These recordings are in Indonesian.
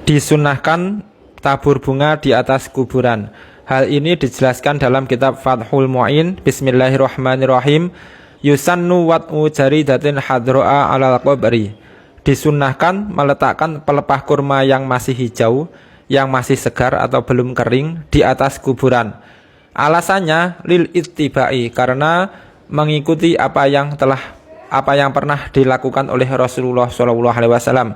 disunahkan tabur bunga di atas kuburan. Hal ini dijelaskan dalam kitab Fathul Mu'in. Bismillahirrahmanirrahim. Yusannu wat'u jaridatin hadro'a alal qabri. Disunahkan meletakkan pelepah kurma yang masih hijau, yang masih segar atau belum kering di atas kuburan. Alasannya lil ittiba'i, karena mengikuti apa yang pernah dilakukan oleh Rasulullah SAW.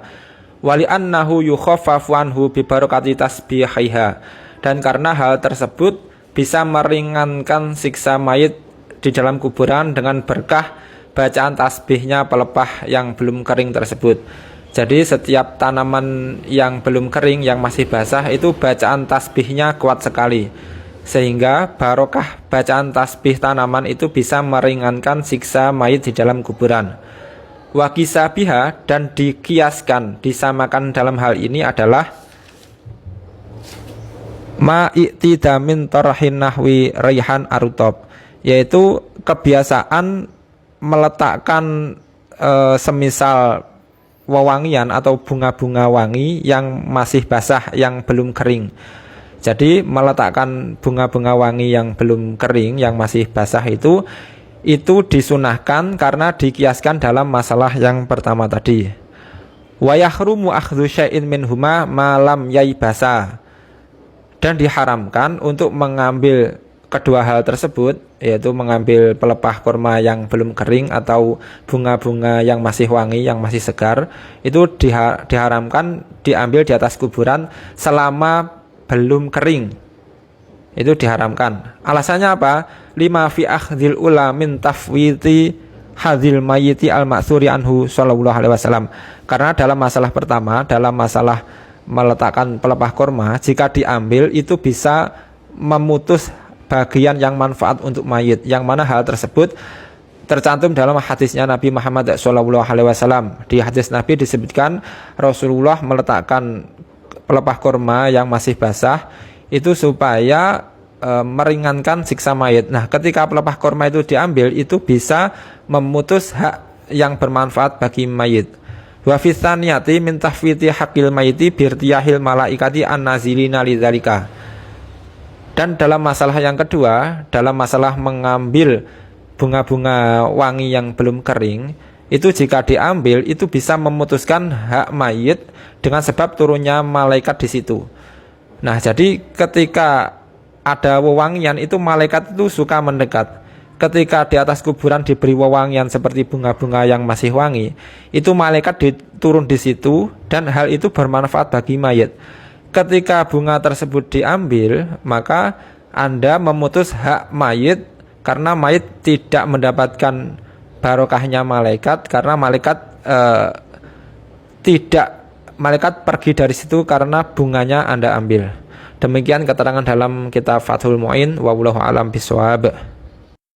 Wali annahu yukhaffafu anhu bi barakati tasbihiha, dan karena hal tersebut bisa meringankan siksa mayit di dalam kuburan dengan berkah bacaan tasbihnya pelepah yang belum kering tersebut. Jadi setiap tanaman yang belum kering, yang masih basah, itu bacaan tasbihnya kuat sekali, sehingga barokah bacaan tasbih tanaman itu bisa meringankan siksa mayit di dalam kuburan. Wa kisabiha, dan dikiaskan, disamakan dalam hal ini adalah ma'i'tidamin tarhin nahwi raihan arutob, yaitu kebiasaan meletakkan semisal wewangian atau bunga-bunga wangi yang masih basah, yang belum kering. Jadi meletakkan bunga-bunga wangi yang belum kering, yang masih basah itu disunahkan karena dikiaskan dalam masalah yang pertama tadi. Wa yahrumu akhdhu syai'in minhuma ma lam yaibasa, dan diharamkan untuk mengambil kedua hal tersebut, yaitu mengambil pelepah kurma yang belum kering atau bunga-bunga yang masih wangi, yang masih segar, itu diharamkan diambil di atas kuburan selama belum kering. Itu diharamkan. Alasannya apa? Lima fi akhdhil ula min tafwiti hadhil mayyiti al-ma'tsuri anhu sallallahu alaihi wasallam. Karena dalam masalah pertama, dalam masalah meletakkan pelepah kurma, jika diambil itu bisa memutus bagian yang manfaat untuk mayit, yang mana hal tersebut tercantum dalam hadisnya Nabi Muhammad SAW. Di hadis Nabi disebutkan Rasulullah meletakkan pelepah kurma yang masih basah itu supaya meringankan siksa mayit. Nah, ketika pelepah kurma itu diambil, itu bisa memutus hak yang bermanfaat bagi mayit. Wa fi tsaniyati min tahfiti haqqil mayiti birtiyahil malaikati an-nazilina lidzalika. Dan dalam masalah yang kedua, dalam masalah mengambil bunga-bunga wangi yang belum kering, itu jika diambil itu bisa memutuskan hak mayit dengan sebab turunnya malaikat di situ. Nah, jadi ketika ada wewangian itu malaikat itu suka mendekat. Ketika di atas kuburan diberi wewangian seperti bunga-bunga yang masih wangi, itu malaikat turun di situ dan hal itu bermanfaat bagi mayit. Ketika bunga tersebut diambil, maka Anda memutus hak mayit karena mayit tidak mendapatkan barokahnya malaikat, karena malaikat pergi dari situ karena bunganya Anda ambil. Demikian keterangan dalam kitab Fathul Mu'in. Wallahu a'lam bishawab.